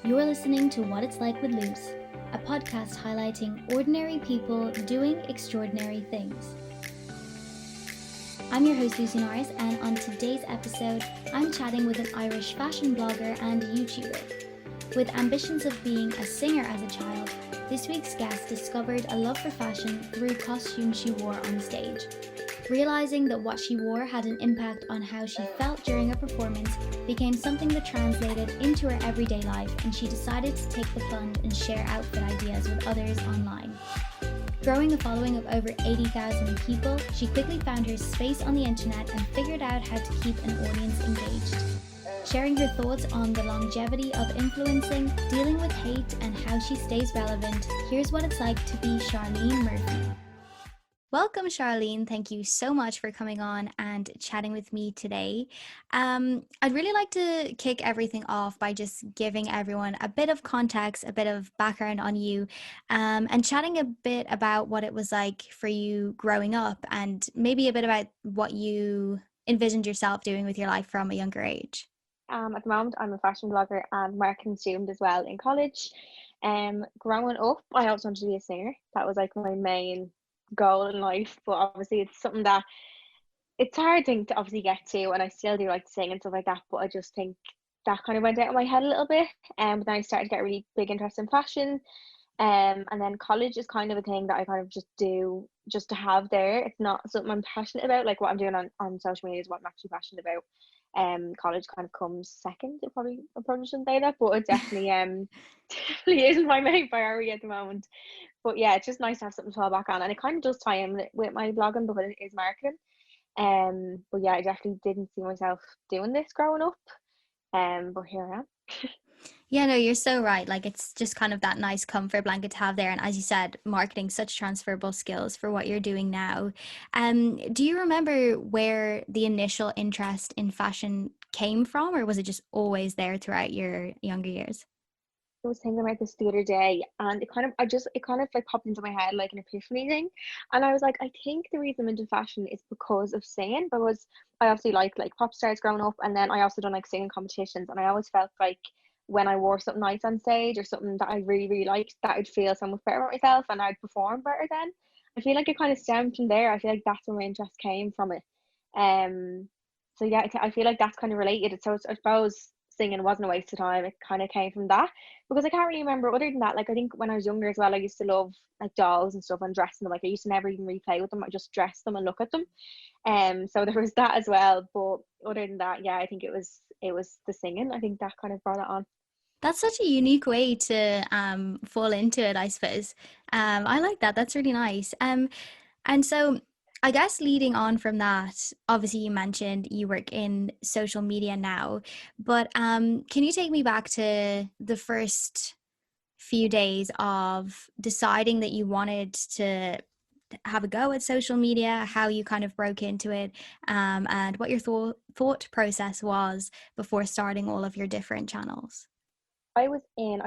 You're listening to What It's Like with Luz, a podcast highlighting ordinary people doing extraordinary things. I'm your host Lucy Norris, and on today's episode, I'm chatting with an Irish fashion blogger and YouTuber. With ambitions of being a singer as a child, this week's guest discovered a love for fashion through costumes she wore on stage. Realizing that what she wore had an impact on how she felt during a performance became something that translated into her everyday life, and she decided to take the plunge and share outfit ideas with others online. Growing a following of over 80,000 people, she quickly found her space on the internet and figured out how to keep an audience engaged. Sharing her thoughts on the longevity of influencing, dealing with hate, and how she stays relevant, here's what it's like to be Charleen Murphy. Welcome, Charleen. Thank you so much for coming on and chatting with me today. I'd really like to kick everything off by just giving everyone a bit of context, a bit of background on you, and chatting a bit about what it was like for you growing up and maybe a bit about what you envisioned yourself doing with your life from a younger age. At the moment, I'm a fashion blogger and marketing student as well in college. Growing up, I always wanted to be a singer. That was like my main goal in life. But obviously, it's something that it's a hard thing to obviously get to, and I still do like to sing and stuff like that. But I just think that kind of went out of my head a little bit. But then I started to get a really big interest in fashion. And then college is kind of a thing that I kind of just do just to have there. It's not something I'm passionate about. Like what I'm doing on social media is what I'm actually passionate about. College kind of comes second. I probably shouldn't say that, but it definitely definitely isn't my main priority at the moment. But yeah, it's just nice to have something to fall back on, and it kind of does tie in with my blogging because it is marketing. But yeah, I definitely didn't see myself doing this growing up. But here I am. Yeah, no, you're so right. Like, it's just kind of that nice comfort blanket to have there. And as you said, marketing, such transferable skills for what you're doing now. Do you remember where the initial interest in fashion came from, or was it just always there throughout your younger years? I was thinking about this the other day, and it kind of like popped into my head like an epiphany thing. And I was like, I think the reason I'm into fashion is because of singing. Because I obviously like pop stars growing up, and then I also done like singing competitions, and I always felt like when I wore something nice on stage or something that I really, really liked, that I'd feel so much better about myself and I'd perform better then. I feel like it kind of stemmed from there. I feel like that's where my interest came from it. Um so yeah, I feel like that's kind of related. So I suppose singing wasn't a waste of time. It kind of came from that because I can't really remember other than that. Like I think when I was younger as well, I used to love like dolls and stuff and dressing them. Like I used to never even replay with them. I just dress them and look at them. So there was that as well. But other than that, yeah, I think it was the singing. I think that kind of brought it on. That's such a unique way to fall into it, I suppose. I like that. That's really nice. And so I guess leading on from that, obviously you mentioned you work in social media now, but can you take me back to the first few days of deciding that you wanted to have a go at social media, how you kind of broke into it, and what your thought process was before starting all of your different channels? I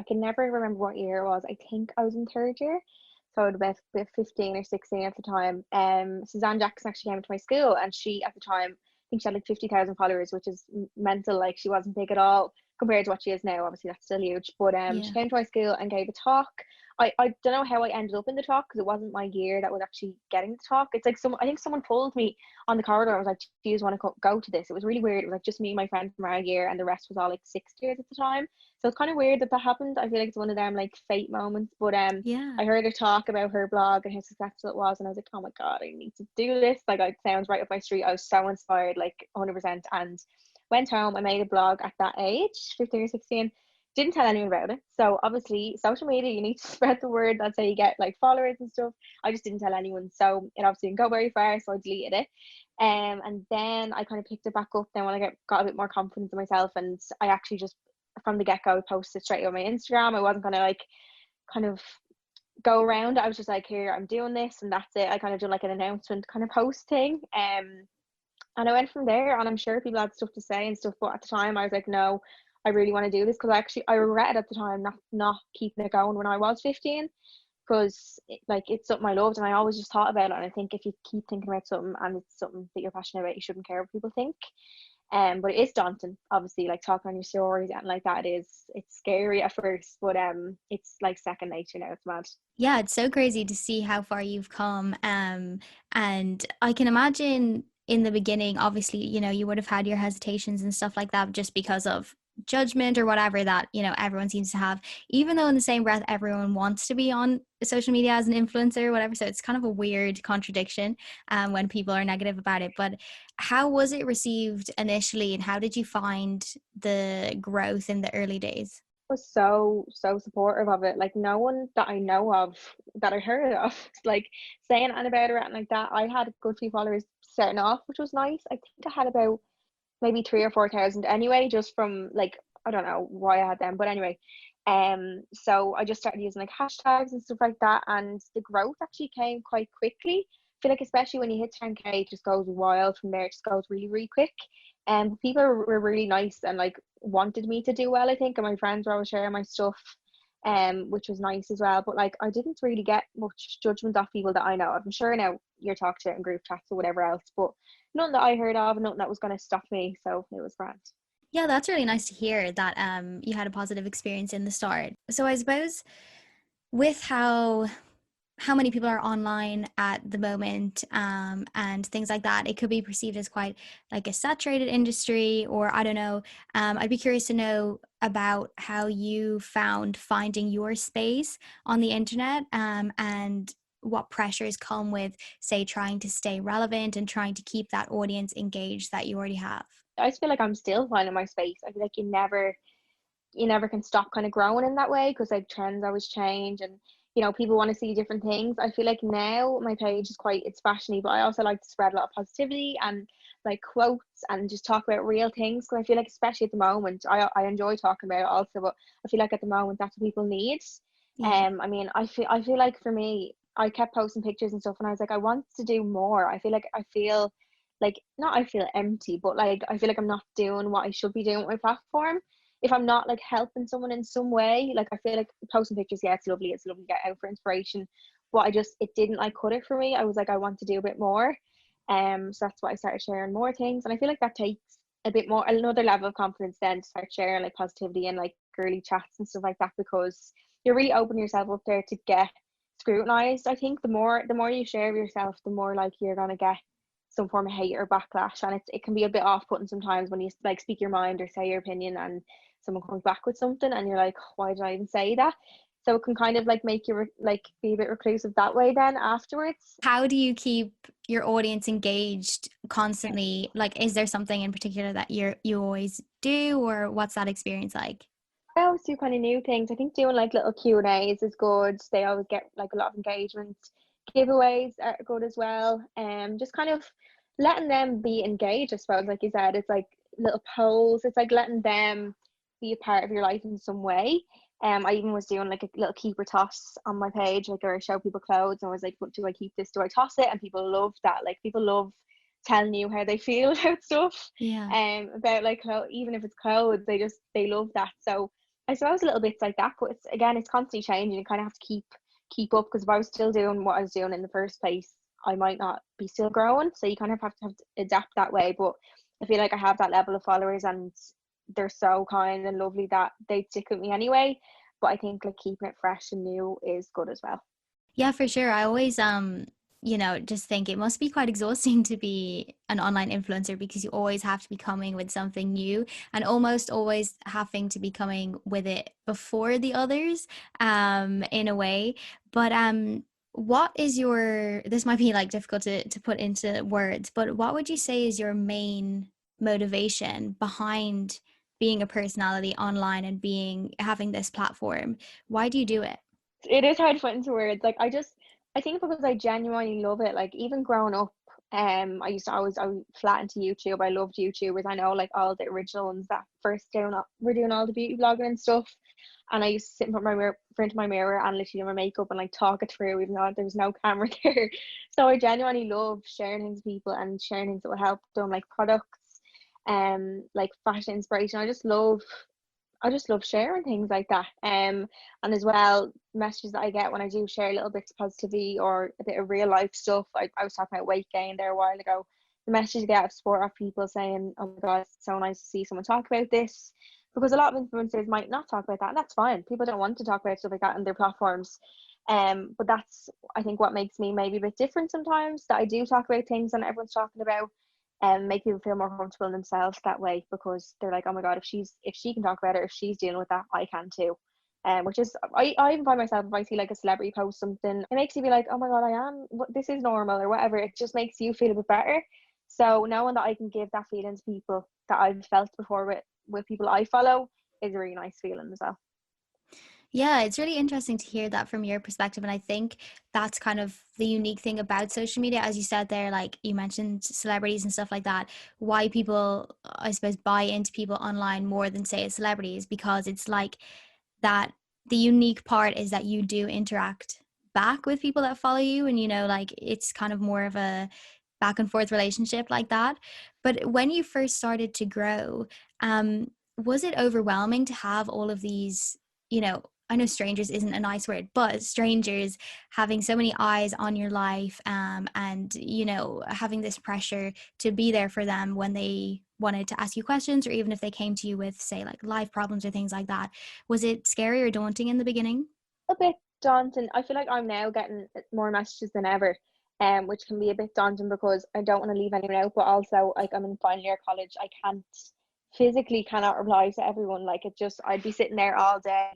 can never remember what year it was. I think I was in third year. So I would have been 15 or 16 at the time. Suzanne Jackson actually came to my school, and she, at the time, I think she had like 50,000 followers, which is mental. Like she wasn't big at all compared to what she is now. Obviously, that's still huge. But she Yeah. came to my school and gave a talk. I don't know how I ended up in the talk because it wasn't my year that was actually getting the talk. It's like I think someone pulled me on the corridor. I was like, do you want to go to this? It was really weird. It was like just me and my friend from our year, and the rest was all like sixth years at the time. So it's kind of weird that happened. I feel like it's one of them like fate moments. But Yeah. I heard her talk about her blog and how successful it was, and I was like, oh my god, I need to do this. Like it sounds right up my street. I was so inspired, like 100%. And went home. I made a blog at that age, 15 or 16. Didn't tell anyone about it. So obviously, social media, you need to spread the word. That's how you get like followers and stuff. I just didn't tell anyone, so it obviously didn't go very far. So I deleted it. And then I kind of picked it back up. Then when I got a bit more confidence in myself, and I actually just from the get go posted straight on my Instagram. I wasn't gonna like kind of go around. I was just like, here, I'm doing this, and that's it. I kind of did like an announcement kind of post thing. And I went from there, and I'm sure people had stuff to say and stuff, but at the time I was like, no, I really want to do this because I regretted at the time not keeping it going when I was 15 because like it's something I loved and I always just thought about it. And I think if you keep thinking about something and it's something that you're passionate about, you shouldn't care what people think. But it is daunting, obviously, like talking on your stories and like that. It's scary at first, but it's like second nature now. It's mad. Yeah, it's so crazy to see how far you've come. And I can imagine in the beginning, obviously, you would have had your hesitations and stuff like that just because of judgment or whatever that, everyone seems to have, even though in the same breath, everyone wants to be on social media as an influencer or whatever. So it's kind of a weird contradiction when people are negative about it. But how was it received initially, and how did you find the growth in the early days? Was so supportive of it. Like no one that I know of, that I heard of, like saying anything about it or anything like that. I had a good few followers starting off, which was nice. I think I had about maybe 3 or 4 thousand anyway, just from like, I don't know why I had them, but anyway. So I just started using like hashtags and stuff like that, and the growth actually came quite quickly. I feel like especially when you hit 10K, it just goes wild from there. It just goes really, really quick. And people were really nice and like wanted me to do well, I think, and my friends were always sharing my stuff, which was nice as well. But like I didn't really get much judgment off people that I know of. I'm sure now you're talking to it in group chats or whatever else, but nothing that I heard of, nothing that was going to stop me. So it was grand. Yeah, that's really nice to hear that you had a positive experience in the start. So I suppose with how many people are online at the moment, and things like that, it could be perceived as quite like a saturated industry, or I don't know. I'd be curious to know about how you found finding your space on the internet, and what pressures come with, say, trying to stay relevant and trying to keep that audience engaged that you already have. I just feel like I'm still finding my space. I feel like you never can stop kind of growing in that way, because like trends always change, and people want to see different things. I feel like now my page is quite, it's fashiony, but I also like to spread a lot of positivity and like quotes and just talk about real things, because I feel like especially at the moment, I enjoy talking about it also, but I feel like at the moment that's what people need. Yeah. I mean, I feel like for me, I kept posting pictures and stuff, and I was like, I want to do more. I feel like not, I feel empty, but like I feel like I'm not doing what I should be doing with my platform if I'm not like helping someone in some way. Like I feel like posting pictures, yeah, it's lovely to get out for inspiration, but it didn't like cut it for me. I was like, I want to do a bit more. So that's why I started sharing more things, and I feel like that takes a bit more, another level of confidence then, to start sharing like positivity and like girly chats and stuff like that, because you're really opening yourself up there to get scrutinized. I think the more you share of yourself, the more like you're gonna get some form of hate or backlash, and it can be a bit off-putting sometimes when you like speak your mind or say your opinion, and someone comes back with something and you're like, why did I even say that? So it can kind of like make you like be a bit reclusive that way then afterwards. How do you keep your audience engaged constantly? Like, is there something in particular that you always do, or what's that experience like? I always do kind of new things. I think doing like little Q&As is good. They always get like a lot of engagement. Giveaways are good as well. Just kind of letting them be engaged, I suppose. Like you said, it's like little polls. It's like letting them be a part of your life in some way. I even was doing like a little keep or toss on my page, like, or I show people clothes and I was like, what do I keep this? Do I toss it? And people love that. Like people love telling you how they feel about stuff. Yeah. About like even if it's clothes, they love that. So I suppose little bits like that, but it's constantly changing. You kind of have to keep up, because if I was still doing what I was doing in the first place, I might not be still growing. So you kind of have to adapt that way. But I feel like I have that level of followers, and they're so kind and lovely that they stick with me anyway. But I think like keeping it fresh and new is good as well. Yeah, for sure. I always just think it must be quite exhausting to be an online influencer, because you always have to be coming with something new, and almost always having to be coming with it before the others, in a way. But what is your, this might be like difficult to put into words, but what would you say is your main motivation behind being a personality online and having this platform? Why do you do it? It is hard to put into words. Like I think because I genuinely love it. Like even growing up, I was flat into YouTube. I loved YouTubers. I know like all the original ones that first were doing all the beauty blogging and stuff. And I used to sit in front of my mirror and literally do my makeup and like talk it through, even though there was no camera there. So I genuinely love sharing things with people and sharing things that will help them, like products, like fashion inspiration. I just love sharing things like that. And as well, messages that I get when I do share little bits of positivity or a bit of real life stuff. I was talking about weight gain there a while ago. the messages you get of support of people saying, oh my God, it's so nice to see someone talk about this. Because a lot of influencers might not talk about that, and that's fine. People don't want to talk about stuff like that on their platforms. But that's, I think, what makes me maybe a bit different sometimes, that I do talk about things that everyone's talking about, and make people feel more comfortable in themselves that way, because they're like, oh my God, if she can talk about it, if she's dealing with that, I can too. Which is, I even find myself, if I see like a celebrity post something, it makes you be like, oh my God, this is normal or whatever. It just makes you feel a bit better. So knowing that I can give that feeling to people that I've felt before with people I follow is a really nice feeling as well. Yeah, it's really interesting to hear that from your perspective. And I think that's kind of the unique thing about social media. As you said there, like you mentioned celebrities and stuff like that, why people, I suppose, buy into people online more than, say, a celebrity is because it's like that the unique part is that you do interact back with people that follow you. And, you know, like it's kind of more of a back and forth relationship like that. But when you first started to grow, was it overwhelming to have all of these, you know, I know strangers isn't a nice word, but strangers having so many eyes on your life, and, you know, having this pressure to be there for them when they wanted to ask you questions, or even if they came to you with, say, like life problems or things like that. Was it scary or daunting in the beginning? A bit daunting. I feel like I'm now getting more messages than ever, which can be a bit daunting because I don't want to leave anyone out, but also like I'm in final year college, I can't physically cannot reply to everyone. Like it just, I'd be sitting there all day.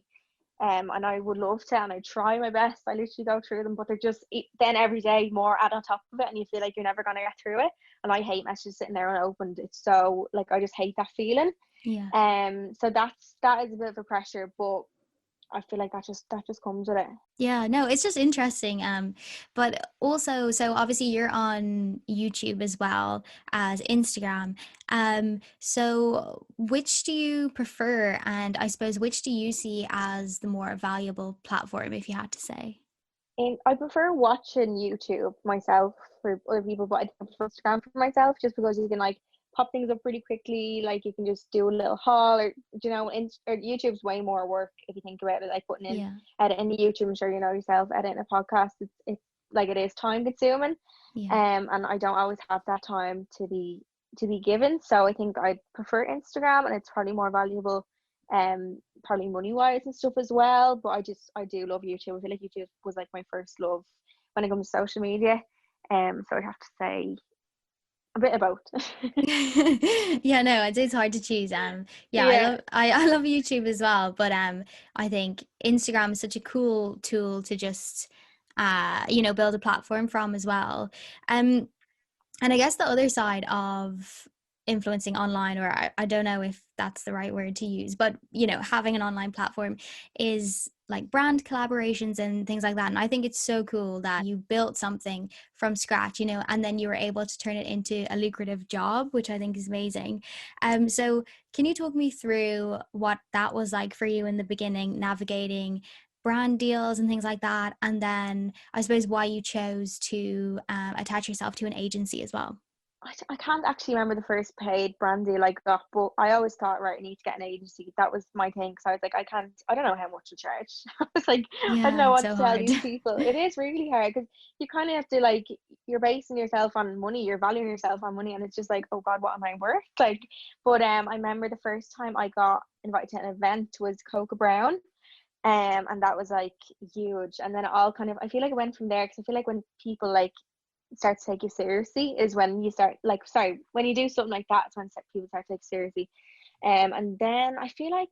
And I would love to, and I try my best. I literally go through them, but they're just then every day more add on top of it, and you feel like you're never gonna get through it. And I hate messages sitting there unopened. It's so, like, I just hate that feeling. Yeah. So that is a bit of a pressure, but I feel like that just comes with it. Yeah, no, it's just interesting. But also, so obviously you're on YouTube as well as Instagram. So which do you prefer? And I suppose which do you see as the more valuable platform, if you had to say? And I prefer watching YouTube myself for other people, but I think I prefer Instagram for myself just because you can like pop things up pretty quickly. Like you can just do a little haul, or or YouTube's way more work if you think about it. Like putting in Yeah, editing the YouTube, I'm sure you know yourself, editing a podcast. It's like it is time consuming, yeah. and I don't always have that time to be given. So I think I prefer Instagram, and it's probably more valuable, probably money wise and stuff as well. But I do love YouTube. I feel like YouTube was like my first love when it comes to social media. So I'd have to say a bit of both. Yeah, no, it's hard to choose. Yeah, Yeah. I love YouTube as well, but I think Instagram is such a cool tool to just you know, build a platform from as well. Um and I guess the other side of influencing online, or I don't know if that's the right word to use, but, you know, having an online platform is like brand collaborations and things like that. And I think it's so cool that you built something from scratch, you know, and then you were able to turn it into a lucrative job, which I think is amazing. So can you talk me through what that was like for you in the beginning, navigating brand deals and things like that, and then I suppose why you chose to attach yourself to an agency as well? I can't actually remember the first paid brand deal I got, but I always thought, right, I need to get an agency. That was my thing. So I was like, I don't know how much to charge. I was like, I don't Yeah, know it's what so to tell hard. these people. It is really hard because you kind of have to, like, you're basing yourself on money, you're valuing yourself on money, and it's just like, oh God, what am I worth? Like, but I remember the first time I got invited to an event was Coca Brown. And that was like huge. And then it all kind of, I feel like it went from there, because I feel like when people like start to take you seriously is when you start, like, sorry, when you do something like that, it's when people start to take you seriously. And then I feel like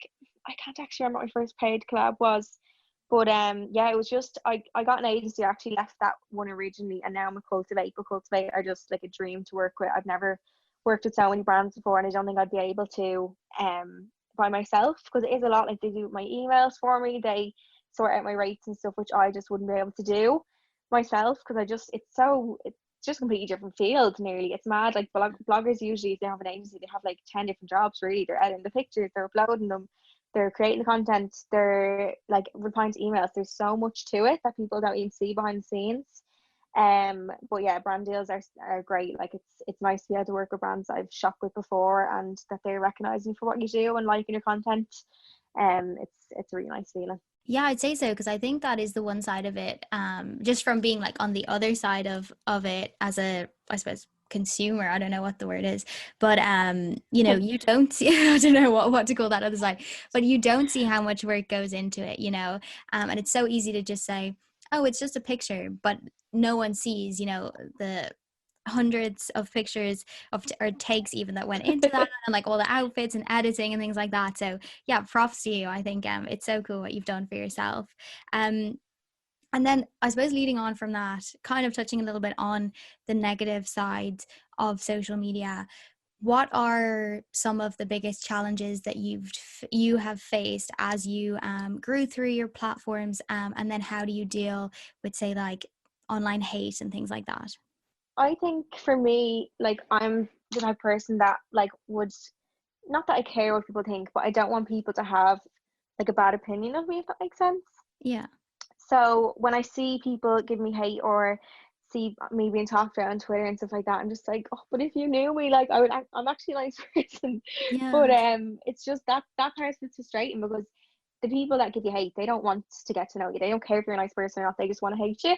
I can't actually remember what my first paid collab was, but yeah, it was just I got an agency. I actually left that one originally, and now I'm a Cultivate. But Cultivate are just like a dream to work with. I've never worked with so many brands before, and I don't think I'd be able to by myself, because it is a lot. Like, they do my emails for me, they sort out my rates and stuff, which I just wouldn't be able to do myself, because it's just a completely different field. Nearly, it's mad. Like, bloggers usually, if they have an agency, they have like 10 different jobs. Really, they're editing the pictures, they're uploading them, they're creating the content, they're like replying to emails. There's so much to it that people don't even see behind the scenes. But yeah, brand deals are great. Like, it's nice to be able to work with brands I've shopped with before, and that they recognize you for what you do and liking your content. It's a really nice feeling. Yeah, I'd say so, because I think that is the one side of it. Just from being like on the other side of it as a, I suppose, consumer, I don't know what the word is, but you know, you don't see I don't know what to call that other side, but you don't see how much work goes into it, you know. And it's so easy to just say, oh, it's just a picture, but no one sees, you know, the hundreds of pictures of or takes even that went into that, and like all the outfits and editing and things like that. So yeah, props to you. I think it's so cool what you've done for yourself. um and then I suppose leading on from that, kind of touching a little bit on the negative side of social media, what are some of the biggest challenges that you have faced as you grew through your platforms, and then how do you deal with, say, like online hate and things like that? I think for me, like I'm the type of person that like would, not that I care what people think, but I don't want people to have like a bad opinion of me, if that makes sense. Yeah. So when I see people give me hate or see me being talked about on Twitter and stuff like that, I'm just like, oh, but if you knew me, like I'm actually a nice person. But Yeah. it's just that part is frustrating because the people that give you hate, they don't want to get to know you. They don't care if you're a nice person or not. They just want to hate you.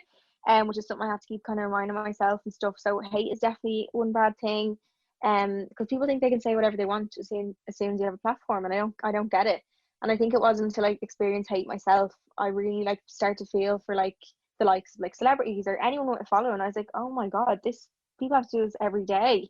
Which is something I have to keep kind of reminding myself and stuff. So hate is definitely one bad thing. Because people think they can say whatever they want as soon as you have a platform, and I don't get it. And I think it wasn't until I experienced hate myself, I really like start to feel for like the likes of like celebrities or anyone with a following. I was like, oh my god, this people have to do this every day.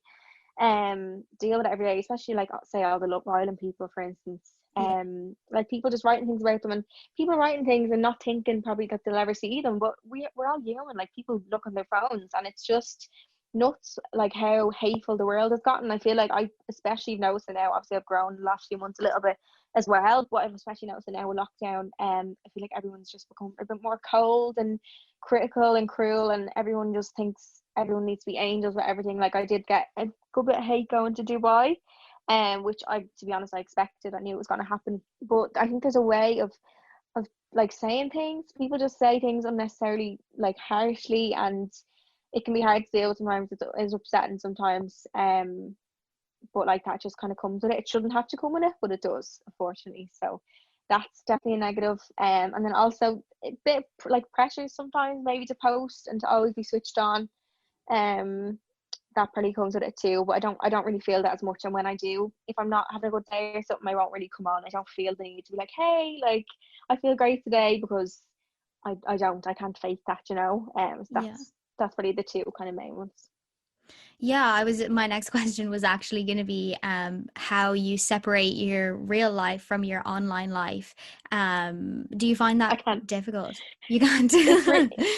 Deal with it every day, especially like say all the Love Island people, for instance. Yeah. Like people just writing things about them, and people writing things and not thinking probably that they'll ever see them. But we're all human. Like people look on their phones, and it's just nuts like how hateful the world has gotten. I feel like I especially noticed it now. Obviously I've grown the last few months a little bit as well, but I've especially noticed it now with lockdown. I feel like everyone's just become a bit more cold and critical and cruel, and everyone just thinks everyone needs to be angels with everything. Like I did get a good bit of hate going to Dubai, which I, to be honest, I expected. I knew it was going to happen, but I think there's a way of like saying things. People just say things unnecessarily, like harshly, and it can be hard to deal with sometimes. It's upsetting sometimes. But like that just kind of comes with it. It shouldn't have to come with it, but it does, unfortunately. So that's definitely a negative. And then also a bit like pressure sometimes, maybe to post and to always be switched on. Um, that probably comes with it too. But I don't really feel that as much. And when I do, if I'm not having a good day or something, I won't really come on. I don't feel the need to be like, hey, like I feel great today, because I can't fake that, you know. So Yeah. that's probably the two kind of main ones. Yeah, my next question was actually going to be how you separate your real life from your online life. Do you find I that can't. difficult? You can't.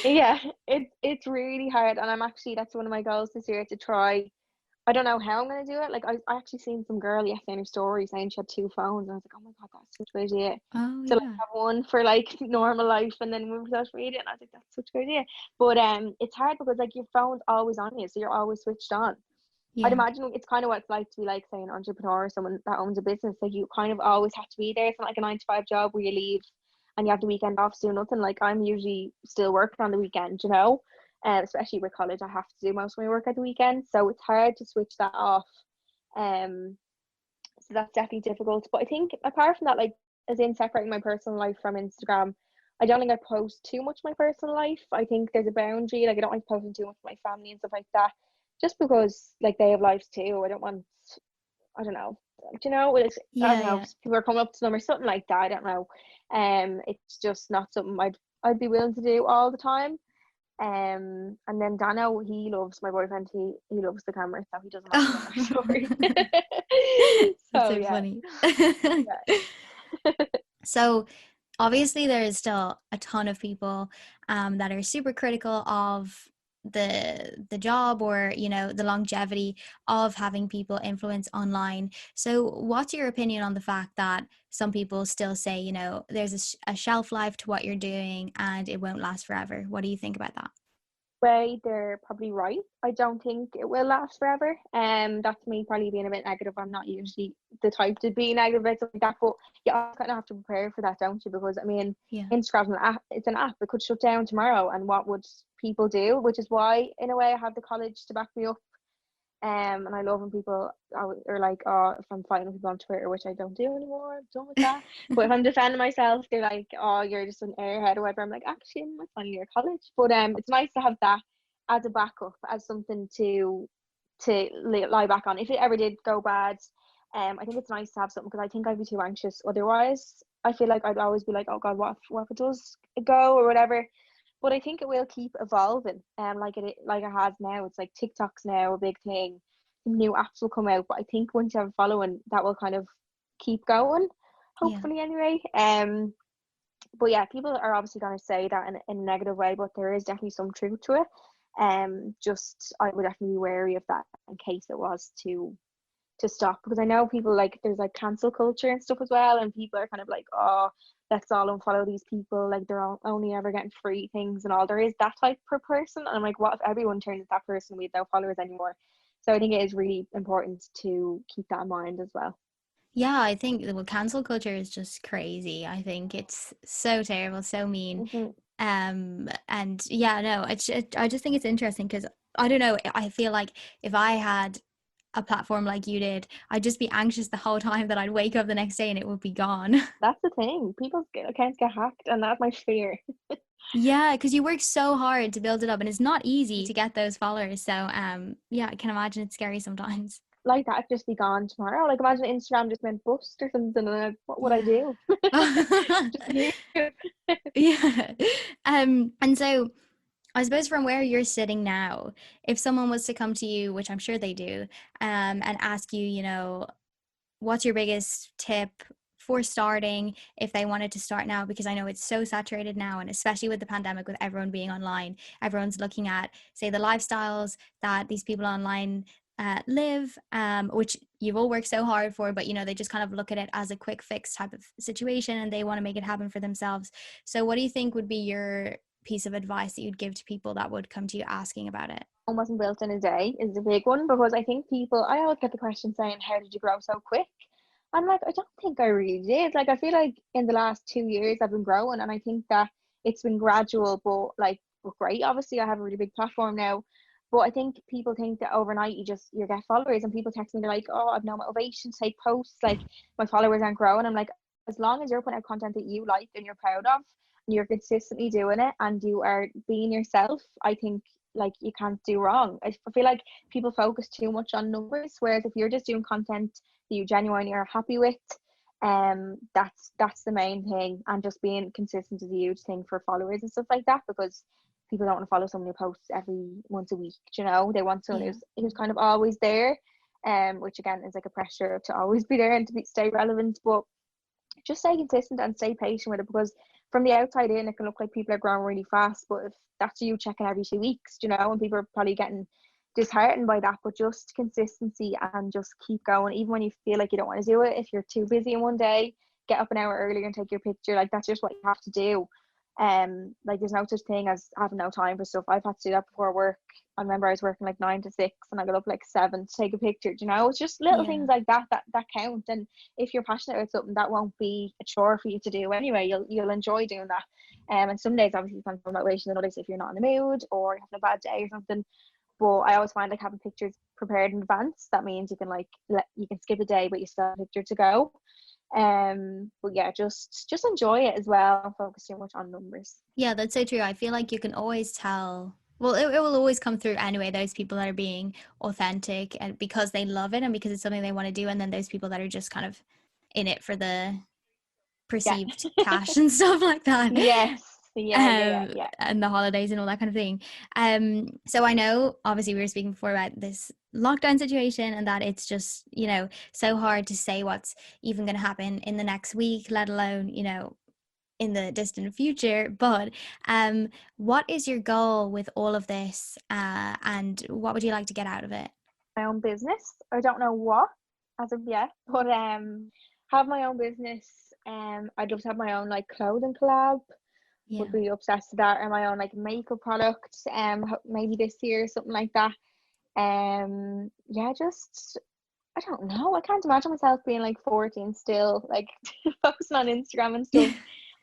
Yeah, it's really hard, and I'm actually, that's one of my goals this year, to try. I don't know how I'm gonna do it. Like I actually seen some girl yesterday in her story saying she had two phones, and I was like, oh my god, that's such a good idea. Oh To like yeah. have one for like normal life and then one for social media, and I was like, that's such a good idea. But it's hard because like your phone's always on you, so you're always switched on. I'd Yeah. imagine it's kind of what it's like to be like, say, an entrepreneur or someone that owns a business. Like you kind of always have to be there. It's not like a 9 to 5 job where you leave and you have the weekend off to do nothing. Like I'm usually still working on the weekend, you know. Especially with college, I have to do most of my work at the weekend, so it's hard to switch that off. Um, so that's definitely difficult. But I think apart from that, like as in separating my personal life from Instagram, I don't think I post too much of my personal life. I think there's a boundary. Like I don't like posting too much of my family and stuff like that, just because like they have lives too. I don't want. I don't know. Do you know? It's, I Yeah, don't know. yeah. If people are coming up to them or something like that. I don't know. It's just not something I'd be willing to do all the time. And then Dano, he loves my boyfriend. He loves the camera, so he doesn't mind being on our Oh. story. That's So so yeah, funny. yeah. So obviously there is still a ton of people that are super critical of the job, or you know, the longevity of having people influence online. So what's your opinion on the fact that some people still say, you know, there's a shelf life to what you're doing and it won't last forever? What do you think about that? Way they're probably right. I don't think it will last forever. That's me probably being a bit negative. I'm not usually the type to be negative about something like that, but you kind of have to prepare for that, don't you? Because I mean, Yeah. Instagram's an app. It's an app. It could shut down tomorrow, and what would people do? Which is why, in a way, I have the college to back me up. And I love when people are like, oh, if I'm fighting with people on Twitter, which I don't do anymore, I'm done with that. But if I'm defending myself, they're like, oh, you're just an airhead or whatever. I'm like, actually, I'm in my final year of college. But it's nice to have that as a backup, as something to to lie back on if it ever did go bad. I think it's nice to have something, because I think I'd be too anxious otherwise. I feel like I'd always be like, oh God, what if it does go or whatever. But I think it will keep evolving. Like it has now. It's like TikTok's now a big thing. New apps will come out, but I think once you have a following, that will kind of keep going. Yeah. Hopefully, anyway. But yeah, people are obviously going to say that in a negative way, but there is definitely some truth to it. Just I would definitely be wary of that in case it was to stop, because I know people, like, there's like cancel culture and stuff as well, and people are kind of like, oh, let's all unfollow these people, like they're only ever getting free things and all. There is that type per person, and I'm like, what if everyone turned into that person, we had no followers anymore? So I think it is really important to keep that in mind as well. Yeah, I think well, cancel culture is just crazy. I think it's so terrible, so mean. Mm-hmm. And yeah, no, I just think it's interesting because I don't know, I feel like if I had a platform like you did, I'd just be anxious the whole time that I'd wake up the next day and it would be gone. That's the thing, people's accounts get hacked, and that's my fear. Yeah, because you work so hard to build it up and it's not easy to get those followers. So yeah, I can imagine it's scary sometimes. Like that just be gone tomorrow. Like imagine Instagram just went bust or something, and like, what would I Yeah. do? Just you. Yeah. And so I suppose from where you're sitting now, if someone was to come to you, which I'm sure they do, and ask you, you know, what's your biggest tip for starting if they wanted to start now? Because I know it's so saturated now, and especially with the pandemic, with everyone being online, everyone's looking at, say, the lifestyles that these people online live, which you've all worked so hard for, but you know, they just kind of look at it as a quick fix type of situation and they want to make it happen for themselves. So what do you think would be your piece of advice that you'd give to people that would come to you asking about it? Home wasn't built in a day is a big one, because I think people, I always get the question saying, how did you grow so quick? I'm like, I don't think I really did. Like, I feel like in the last 2 years I've been growing, and I think that it's been gradual, but great. Obviously, I have a really big platform now, but I think people think that overnight you get followers, and people text me, they're like, oh, I've no motivation to take posts, like my followers aren't growing. I'm like, as long as you're putting out content that you like and you're proud of, and you're consistently doing it, and you are being yourself, I think like you can't do wrong. I feel like people focus too much on numbers, whereas if you're just doing content that you genuinely are happy with, that's the main thing. And just being consistent is a huge thing for followers and stuff like that, because people don't want to follow someone who posts every once a week, you know. They want someone Yeah. who's kind of always there, which again is like a pressure to always be there and to stay relevant. But just stay consistent and stay patient with it, because from the outside in it can look like people are growing really fast, but if that's you checking every 2 weeks, you know, and people are probably getting disheartened by that. But just consistency and just keep going, even when you feel like you don't want to do it. If you're too busy in one day, get up an hour earlier and take your picture. Like, that's just what you have to do. Like, there's no such thing as having no time for stuff. I've had to do that before work. I remember I was working like 9 to 6 and I got up like 7 to take a picture. You know, it's just little Yeah. things like that count. And if you're passionate about something, that won't be a chore for you to do anyway. You'll enjoy doing that. And some days obviously you can't feel motivation, and others if you're not in the mood or having a bad day or something. But I always find like having pictures prepared in advance, that means you can like you can skip a day but you still have a picture to go. But yeah, just enjoy it as well, and focus too much on numbers. Yeah, that's so true. I feel like you can always tell. Well, it will always come through anyway. Those people that are being authentic and because they love it and because it's something they want to do, and then those people that are just kind of in it for the Yeah. perceived cash and stuff like that. Yes. Yeah. And the holidays and all that kind of thing. So I know obviously we were speaking before about this lockdown situation and that it's just, you know, so hard to say what's even going to happen in the next week, let alone, you know, in the distant future. But what is your goal with all of this, and what would you like to get out of it? My own business. I don't know what as of yet, but have my own business. I'd love to have my own like clothing collab. Yeah. Would be obsessed with that, or my own like makeup product. Maybe this year, something like that. Yeah, just I don't know. I can't imagine myself being like 14 still, like posting on Instagram and stuff.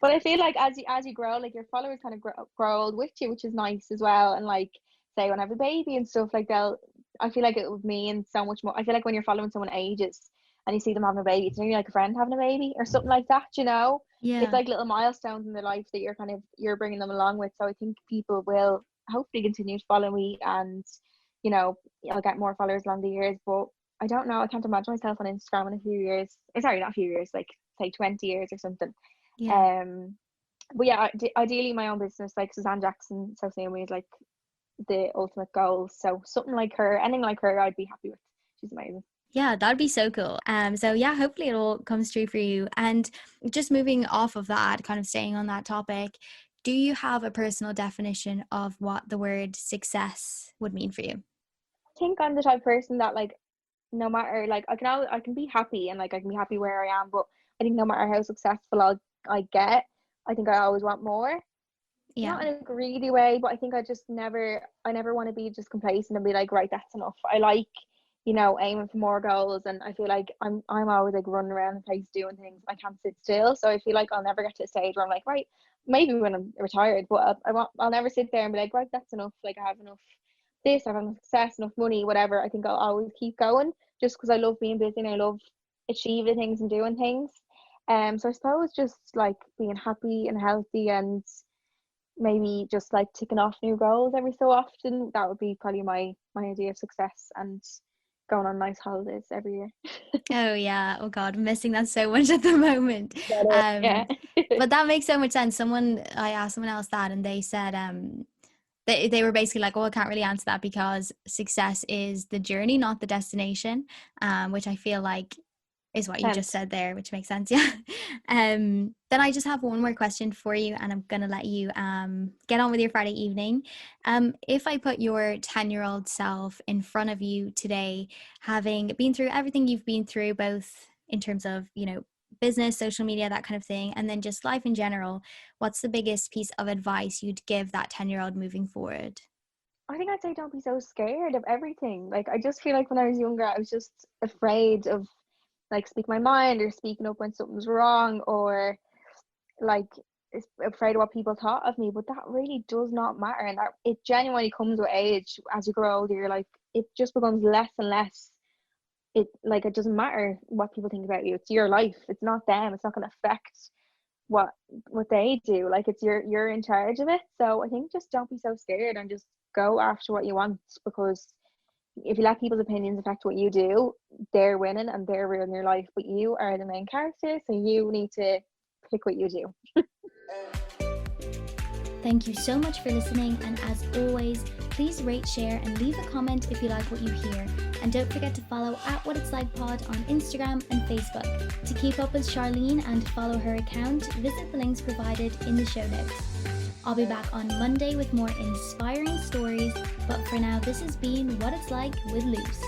But I feel like as you grow, like your followers kind of grow old with you, which is nice as well. And like, say when I have a baby and stuff, like I feel like it would mean so much more. I feel like when you're following someone ages and you see them having a baby, it's maybe like a friend having a baby or something like that. You know, it's Yeah. like little milestones in their life that you're bringing them along with. So I think people will hopefully continue to follow me and you know, I'll get more followers along the years. But I don't know, I can't imagine myself on Instagram in a few years. Sorry, not a few years, like say 20 years or something. Yeah. But yeah, ideally my own business, like Suzanne Jackson, so Naomi, is like the ultimate goal. So something like her, anything like her, I'd be happy with. She's amazing. Yeah, that'd be so cool. So yeah, hopefully it all comes true for you. And just moving off of that, kind of staying on that topic, do you have a personal definition of what the word success would mean for you? I think I'm the type of person that, like, no matter, like, I can be happy, and like I can be happy where I am, but I think no matter how successful I get, I think I always want more. Yeah. Not in a greedy way, but I think I never want to be just complacent and be like, right, that's enough. I like, you know, aiming for more goals, and I feel like I'm always like running around the place doing things. I can't sit still, so I feel like I'll never get to a stage where I'm like, right, maybe when I'm retired, but I'll never sit there and be like, right, that's enough. Like, I have enough this, I have enough success, enough money, whatever. I think I'll always keep going, just because I love being busy and I love achieving things and doing things. So I suppose just like being happy and healthy, and maybe just like ticking off new goals every so often. That would be probably my idea of success, and going on nice holidays every year. Oh yeah. Oh God, I'm missing that so much at the moment. Yeah. But that makes so much sense. I asked someone else that, and they said, they were basically like, oh, I can't really answer that because success is the journey, not the destination. Which I feel like is what you just said there, which makes sense. Yeah. Then I just have one more question for you, and I'm gonna let you get on with your Friday evening. If I put your 10-year-old self in front of you today, having been through everything you've been through, both in terms of, you know, business, social media, that kind of thing, and then just life in general, what's the biggest piece of advice you'd give that 10-year-old moving forward? I think I'd say don't be so scared of everything. Like, I just feel like when I was younger, I was just afraid of, like, speaking my mind or speaking up when something's wrong, or like afraid of what people thought of me. But that really does not matter, and that it genuinely comes with age. As you grow older, you're like, it just becomes less and less. It doesn't matter what people think about you. It's your life. It's not them. It's not going to affect what they do. Like, it's you're in charge of it. So I think just don't be so scared, and just go after what you want, because if you let people's opinions affect what you do, they're winning and they're ruining your life, but you are the main character, so you need to pick what you do. Thank you so much for listening, and as always, please rate, share, and leave a comment if you like what you hear. And don't forget to follow @whatitslike_pod on Instagram and Facebook. To keep up with Charleen and follow her account, visit the links provided in the show notes. I'll be back on Monday with more inspiring stories, but for now, this has been What It's Like with Luce.